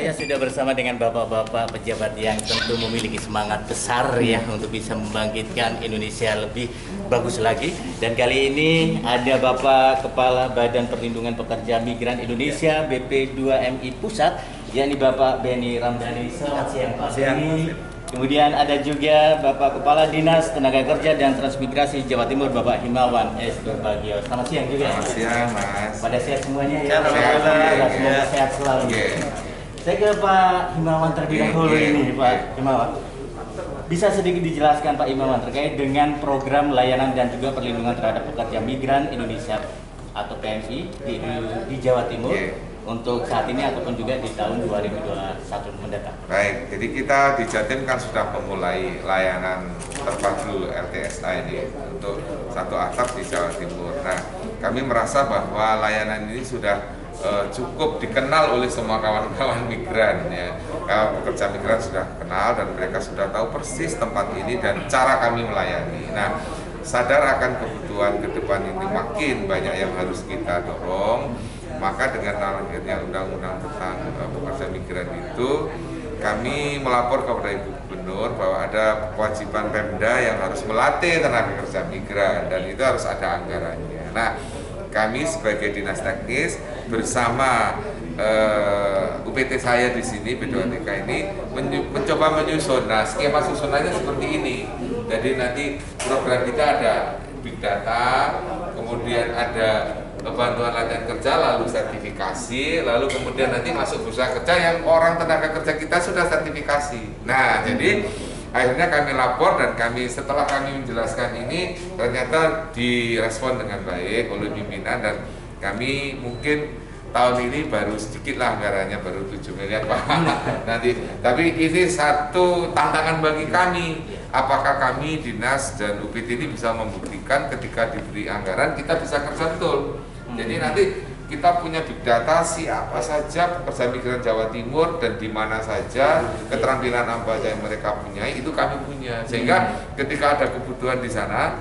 saya sudah bersama dengan bapak-bapak pejabat yang tentu memiliki semangat besar ya untuk bisa membangkitkan Indonesia lebih bagus lagi. Dan kali ini ada Bapak Kepala Badan Perlindungan Pekerja Migran Indonesia BP2MI Pusat, yakni Bapak Benny Ramdhani. Selamat siang Pak Benny. Kemudian ada juga Bapak Kepala Dinas Tenaga Kerja dan Transmigrasi Jawa Timur, Bapak Himawan S. Bagio. Selamat siang juga. Selamat siang, Mas. Pada sehat semuanya ya. Sehat. Semoga sehat selalu. Saya ke Pak Himawan terlebih dahulu ini, Pak Himawan. Bisa sedikit dijelaskan Pak Himawan terkait dengan program layanan dan juga perlindungan terhadap pekerja migran Indonesia atau PMI di Jawa Timur untuk saat ini ataupun juga di tahun 2021 mendatang. Baik, jadi kita di Jatim kan sudah memulai layanan terpadu LTSA ini untuk satu atap di Jawa Timur. Nah, kami merasa bahwa layanan ini sudah cukup dikenal oleh semua kawan-kawan migran ya. Pekerja migran sudah kenal dan mereka sudah tahu persis tempat ini dan cara kami melayani. Nah, sadar akan kebutuhan ke depan ini makin banyak yang harus kita dorong, maka dengan lahirnya undang-undang tentang pekerja migran itu kami melapor kepada Ibu Gubernur bahwa ada kewajiban Pemda yang harus melatih tenaga kerja migran dan itu harus ada anggarannya. Nah, kami sebagai dinas teknis bersama UPT saya di sini B2TK ini mencoba menyusun. Nah, skema susunannya seperti ini. Jadi nanti program kita ada big data, kemudian ada bantuan latihan kerja, lalu sertifikasi, lalu kemudian nanti masuk bursa kerja yang orang tenaga kerja kita sudah sertifikasi. Nah, jadi akhirnya kami lapor dan setelah kami menjelaskan ini ternyata direspon dengan baik oleh pimpinan dan kami mungkin tahun ini baru sedikit lah anggarannya, baru 7 miliar Pak nanti. Tapi ini satu tantangan bagi kami, apakah kami dinas dan UPT ini bisa membuktikan ketika diberi anggaran kita bisa kerja betul. Jadi nanti kita punya big data siapa saja pekerja migran Jawa Timur dan di mana saja, keterampilan apa saja yang mereka punya itu kami punya, sehingga ketika ada kebutuhan di sana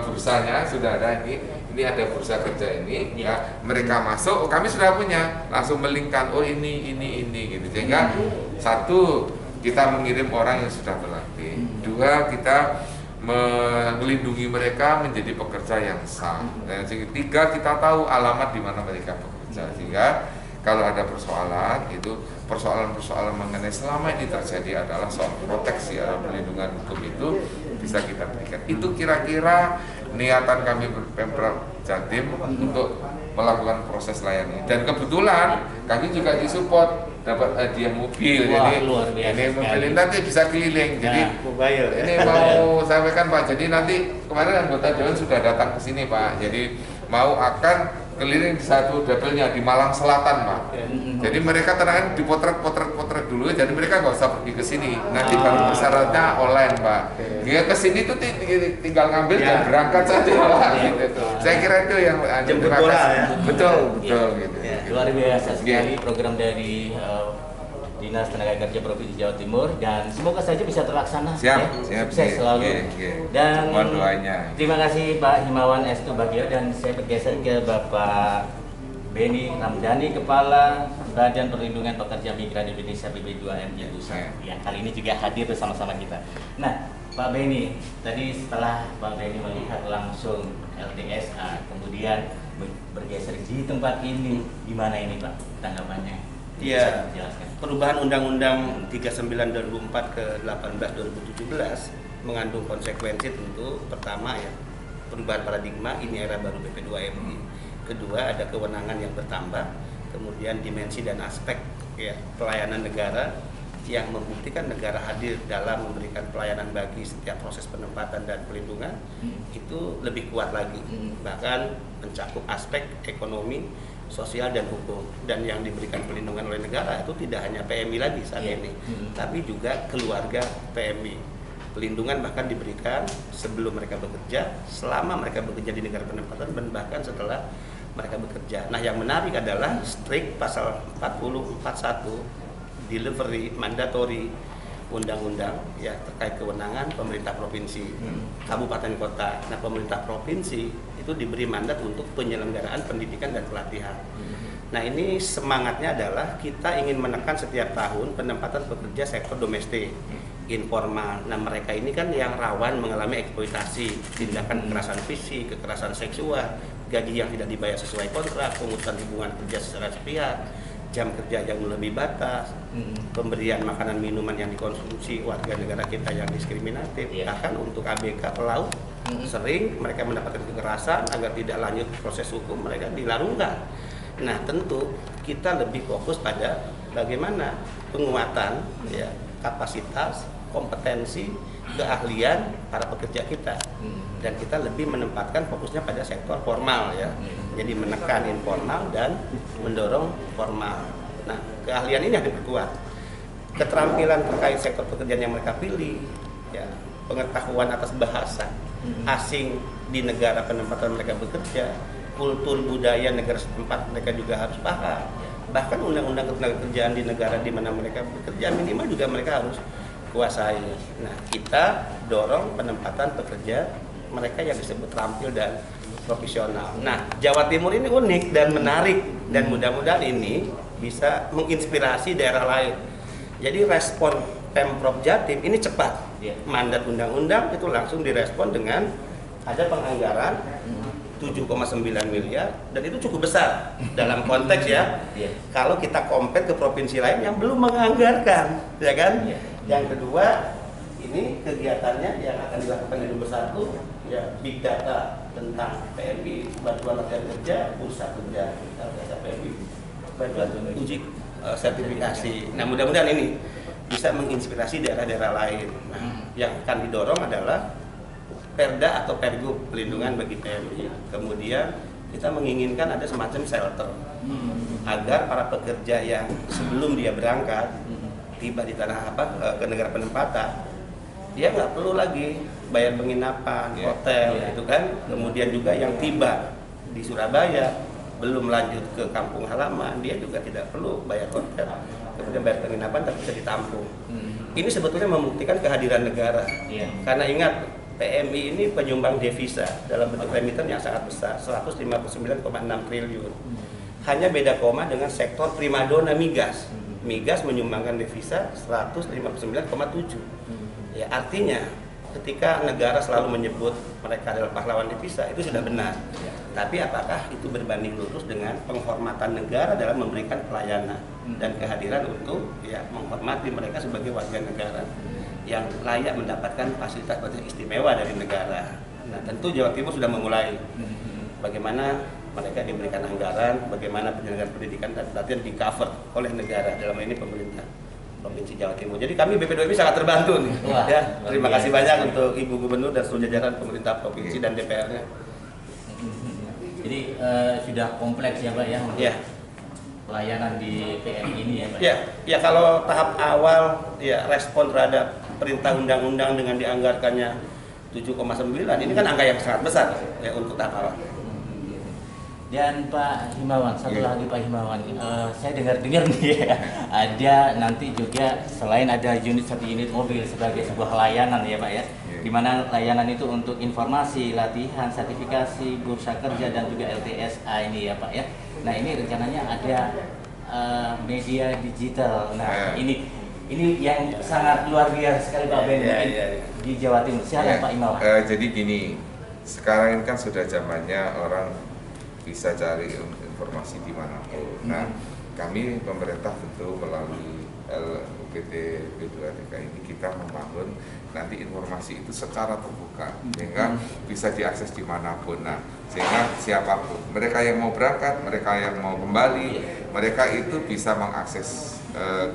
bursanya sudah ada, ini ada bursa kerja ini ya, mereka masuk kami sudah punya, langsung melingkan oh ini gitu, sehingga satu kita mengirim orang yang sudah berlatih, dua kita melindungi mereka menjadi pekerja yang sah. Dan tiga, kita tahu alamat di mana mereka bekerja, sehingga kalau ada persoalan itu persoalan mengenai selama ini terjadi adalah soal proteksi atau perlindungan hukum itu bisa kita berikan. Itu kira-kira niatan kami Pemprov Jatim untuk melakukan proses layanan. Dan kebetulan kami juga disupport dapat hadiah mobil. Wah, Jadi ini mobil ini nanti bisa keliling. Jadi ini ya. mau sampaikan Pak. Jadi nanti kemarin anggota dewan sudah datang ke sini Pak. Jadi mau akan keliling di satu dapilnya di Malang Selatan Pak. Jadi mereka tenang dipotret dulu. Jadi mereka nggak usah pergi ke sini. Nanti baru persyaratnya online Pak. Dia ke sini tuh tinggal ngambil dan berangkat saja Pak. Gitu. Saya kira itu yang jemput bola ya. Betul gitu. Luar biasa sekali program dari Dinas Tenaga Kerja Provinsi Jawa Timur dan semoga saja bisa terlaksana. Siap. Sukses selalu. Dan mohon doanya. Terima kasih Pak Himawan S. Bagio dan saya bergeser ke Bapak Benny Ramdhani, Kepala Badan Perlindungan Pekerja Migran Indonesia BP2MI Pusat yang kali ini juga hadir bersama-sama kita. Nah, Pak Benny, tadi setelah Pak Benny melihat langsung LTSA, kemudian bergeser di tempat ini, gimana ini Pak tanggapannya? Iya, perubahan Undang-Undang 39 2004 ke 18 2017 mengandung konsekuensi tentu. Pertama ya, perubahan paradigma, ini era baru BP2MI. Kedua, ada kewenangan yang bertambah. Kemudian dimensi dan aspek ya pelayanan negara yang membuktikan negara hadir dalam memberikan pelayanan bagi setiap proses penempatan dan perlindungan itu lebih kuat lagi, bahkan mencakup aspek ekonomi, sosial dan hukum, dan yang diberikan perlindungan oleh negara itu tidak hanya PMI lagi saat ini, tapi juga keluarga PMI. Perlindungan bahkan diberikan sebelum mereka bekerja, selama mereka bekerja di negara penempatan, dan bahkan setelah mereka bekerja. Nah, yang menarik adalah strict pasal 40 41 delivery mandatory undang-undang ya terkait kewenangan pemerintah provinsi, kabupaten kota. Nah, pemerintah provinsi itu diberi mandat untuk penyelenggaraan pendidikan dan pelatihan. Nah, ini semangatnya adalah kita ingin menekan setiap tahun penempatan pekerja sektor domestik informal. Nah, mereka ini kan yang rawan mengalami eksploitasi, tindakan kekerasan fisik, kekerasan seksual, gaji yang tidak dibayar sesuai kontrak, pemutusan hubungan kerja secara sepihak, jam kerja yang melebihi batas, pemberian makanan minuman yang dikonsumsi warga negara kita yang diskriminatif, bahkan untuk ABK pelaut sering mereka mendapatkan kekerasan agar tidak lanjut proses hukum, mereka dilarungkan. Nah, tentu kita lebih fokus pada bagaimana penguatan ya kapasitas, kompetensi, keahlian para pekerja kita, dan kita lebih menempatkan fokusnya pada sektor formal ya, jadi menekan informal dan mendorong formal. Nah, keahlian ini yang diperkuat, keterampilan terkait sektor pekerjaan yang mereka pilih ya, pengetahuan atas bahasa asing di negara penempatan mereka bekerja, kultur budaya negara setempat mereka juga harus paham, bahkan undang-undang ketenagakerjaan di negara di mana mereka bekerja minimal juga mereka harus kuasai. Nah, kita dorong penempatan pekerja mereka yang disebut terampil dan profesional. Nah, Jawa Timur ini unik dan menarik, dan mudah-mudahan ini bisa menginspirasi daerah lain. Jadi respon Pemprov Jatim ini cepat. Mandat undang-undang itu langsung direspon dengan ada penganggaran 7,9 miliar, dan itu cukup besar dalam konteks ya. Kalau kita compare ke provinsi lain yang belum menganggarkan, ya kan? Yang kedua, ini kegiatannya yang akan dilakukan di nomor 1 ya, big data tentang PMI, bantuan latihan kerja, bursa kerja, PMI, bantuan uji sertifikasi. Nah, mudah-mudahan ini bisa menginspirasi daerah-daerah lain. Nah, yang akan didorong adalah Perda atau Pergub pelindungan bagi PMI. Kemudian kita menginginkan ada semacam shelter agar para pekerja yang sebelum dia berangkat tiba di tanah ke negara penempatan, dia nggak perlu lagi bayar penginapan, hotel, itu kan. Kemudian juga yang tiba di Surabaya belum lanjut ke kampung halaman, dia juga tidak perlu bayar hotel, kemudian bayar penginapan tapi bisa ditampung. Ini sebetulnya membuktikan kehadiran negara, karena ingat PMI ini penyumbang devisa dalam bentuk remiten yang sangat besar, 159,6 triliun. Hanya beda koma dengan sektor primadona migas. Migas menyumbangkan devisa 159,7. Ya, artinya ketika negara selalu menyebut mereka adalah pahlawan devisa, itu sudah benar. Tapi apakah itu berbanding lurus dengan penghormatan negara dalam memberikan pelayanan dan kehadiran untuk ya menghormati mereka sebagai warga negara yang layak mendapatkan fasilitas istimewa dari negara. Nah, tentu Jawa Timur sudah memulai bagaimana mereka diberikan anggaran, bagaimana penyelenggaraan pendidikan dan pelatihan di cover oleh negara, dalam ini pemerintah Provinsi Jawa Timur. Jadi kami BP2MI sangat terbantu nih. Terima kasih banyak untuk Ibu Gubernur dan seluruh jajaran pemerintah provinsi dan DPR-nya. Jadi sudah kompleks ya Pak ya untuk pelayanan di PMI ini ya Pak? Ya kalau tahap awal ya respon terhadap perintah undang-undang dengan dianggarkannya 7,9 ini kan angka yang sangat besar ya untuk tahap awal. Dan Pak Himawan, satu lagi Pak Himawan, saya dengar-dengar nih ya, ada nanti juga selain ada satu unit mobil sebagai sebuah layanan ya Pak ya, di mana layanan itu untuk informasi, latihan, sertifikasi, bursa kerja dan juga LTSA ini ya Pak ya. Nah ini rencananya ada media digital. Nah ini yang sangat luar biasa sekali Pak Ben di Jawa Timur. Silakan Pak Himawan. Jadi gini, sekarang ini kan sudah zamannya orang bisa cari informasi di manapun. Nah, kami pemerintah tentu melalui LUPT P2TK ini kita membangun nanti informasi itu secara terbuka sehingga bisa diakses dimanapun. Nah, sehingga siapapun, mereka yang mau berangkat, mereka yang mau kembali, mereka itu bisa mengakses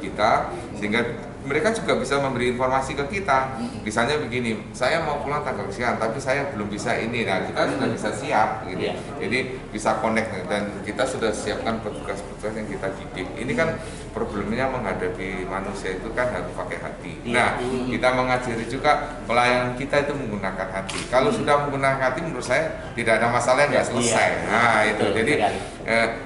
kita, sehingga mereka juga bisa memberi informasi ke kita. Misalnya begini, saya mau pulang tanggal sekian, tapi saya belum bisa ini. Nah, kita sudah bisa siap, gitu. Jadi bisa connect dan kita sudah siapkan petugas-petugas yang kita didik. Ini kan problemnya menghadapi manusia itu kan harus pakai hati. Nah, kita mengajari juga pelayanan kita itu menggunakan hati. Kalau sudah menggunakan hati, menurut saya tidak ada masalah yang nggak selesai. Nah, itu. Jadi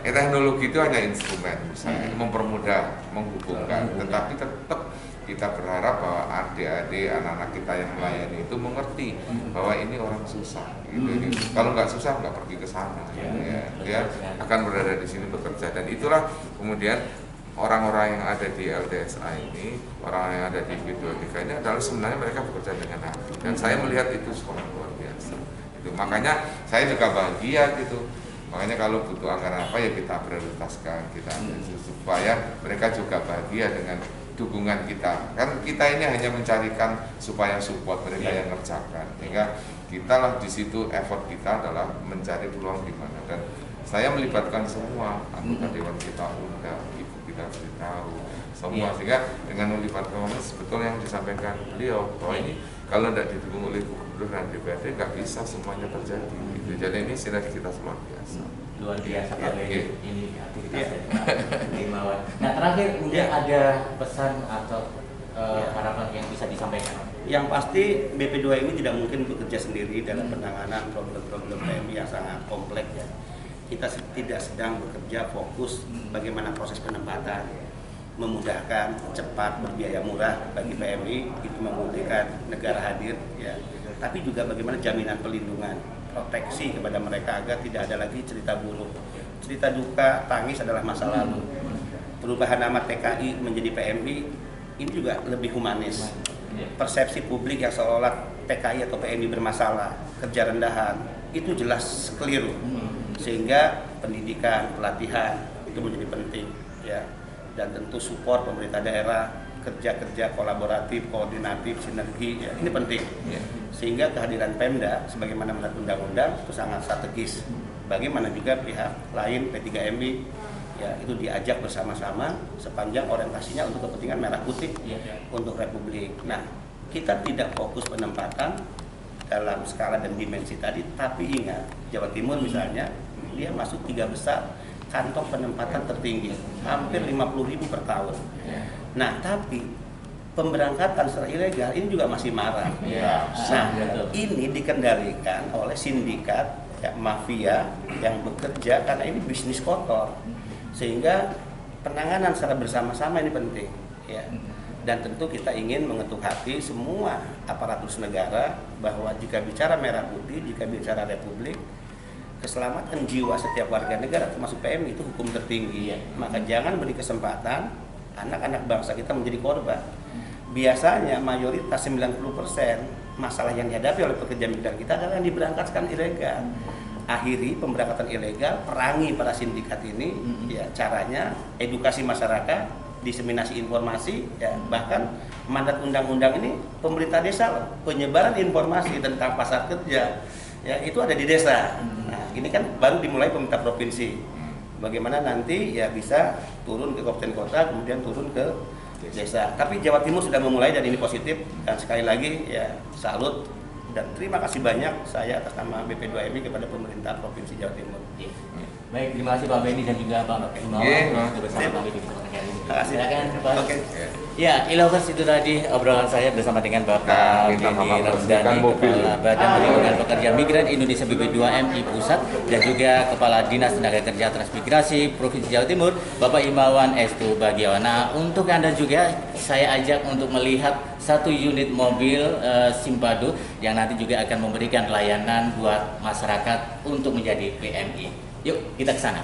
teknologi itu hanya instrumen, misalnya mempermudah menghubungkan, tetapi tetap kita berharap bahwa adik-adik, anak-anak kita yang melayani itu mengerti bahwa ini orang susah. Gitu. Kalau nggak susah nggak pergi ke sana, ya. Dia akan berada di sini bekerja, dan itulah kemudian orang-orang yang ada di LTSA ini, orang yang ada di B23 ini adalah sebenarnya mereka bekerja dengan hati, dan saya melihat itu sekolah luar biasa. Itu makanya saya juga bahagia gitu. Makanya kalau butuh anggaran apa ya kita prioritaskan, kita supaya mereka juga bahagia dengan dukungan kita. Kan kita ini hanya mencarikan supaya support mereka yang ngerjakan. Sehingga kita lah di situ, effort kita adalah mencari peluang di mana. Dan saya melibatkan semua anggota dewan kita, undang, ibu kita beritahu semua. Sehingga dengan melibatkan sebetulnya yang disampaikan beliau bahwa ini kalau tidak didukung oleh gubernur dan DPRD nggak bisa semuanya terjadi. Gitu. Jadi ini sinergi kita luar biasa. Luar biasa Pak Benny, ini aktivitasnya Pak Himawan. Nah terakhir mungkin ada pesan atau harapan yang bisa disampaikan? Yang pasti BP2 ini tidak mungkin bekerja sendiri dalam penanganan problem-problem PMI yang sangat kompleks ya. Kita tidak sedang bekerja fokus bagaimana proses penempatan, memudahkan, cepat, berbiaya murah bagi PMI, itu memudahkan negara hadir ya. Tapi juga bagaimana jaminan pelindungan, proteksi kepada mereka agar tidak ada lagi cerita buruk. Cerita duka, tangis adalah masa lalu. Perubahan nama TKI menjadi PMI ini juga lebih humanis. Persepsi publik yang seolah-olah TKI atau PMI bermasalah, kerja rendahan, itu jelas keliru. Sehingga pendidikan, pelatihan itu menjadi penting ya. Dan tentu support pemerintah daerah, kerja-kerja kolaboratif, koordinatif, sinergi ya, ini penting. Sehingga kehadiran Pemda sebagaimana menurut undang-undang itu sangat strategis. Bagaimana juga pihak lain P3MI ya itu diajak bersama-sama sepanjang orientasinya untuk kepentingan merah putih untuk Republik. Nah, kita tidak fokus penempatan dalam skala dan dimensi tadi, tapi ingat Jawa Timur misalnya dia masuk 3 besar kantong penempatan tertinggi, hampir 50.000 per tahun. Nah, tapi pemberangkatan secara ilegal ini juga masih marak. Nah, ini dikendalikan oleh sindikat ya, mafia yang bekerja karena ini bisnis kotor. Sehingga penanganan secara bersama-sama ini penting ya. Dan tentu kita ingin mengetuk hati semua aparatus negara bahwa jika bicara merah putih, jika bicara Republik, keselamatan jiwa setiap warga negara termasuk PMI itu hukum tertinggi. Maka jangan beri kesempatan anak-anak bangsa kita menjadi korban. Biasanya mayoritas 90% masalah yang dihadapi oleh pekerja migran kita adalah yang diberangkatkan ilegal. Akhiri pemberangkatan ilegal, perangi para sindikat ini, ya caranya edukasi masyarakat, diseminasi informasi, ya bahkan mandat undang-undang ini pemerintah desa loh, penyebaran informasi tentang pasar kerja, ya itu ada di desa. Nah ini kan baru dimulai pemerintah provinsi. Bagaimana nanti ya bisa turun ke kabupaten kota, kemudian turun ke desa. Tapi Jawa Timur sudah memulai dan ini positif. Dan sekali lagi ya salut dan terima kasih banyak saya atas nama BP2MI kepada pemerintah Provinsi Jawa Timur. Baik, terima kasih Pak Benny dan juga Pak Himawan bersama kami di kesempatan kali ini. Terima kasih. Silakan Pak. Oke. Ya, Ilovers itu tadi obrolan saya bersama dengan Bapak Benny Ramdhani, Kepala Badan Perlindungan Pekerja Migran Indonesia BP2MI Pusat, dan juga Kepala Dinas Tenaga Kerja Transmigrasi Provinsi Jawa Timur, Bapak Himawan Estu Bagiawan. Nah, untuk Anda juga saya ajak untuk melihat satu unit mobil Simpado yang nanti juga akan memberikan layanan buat masyarakat untuk menjadi PMI. Yuk, kita ke sana.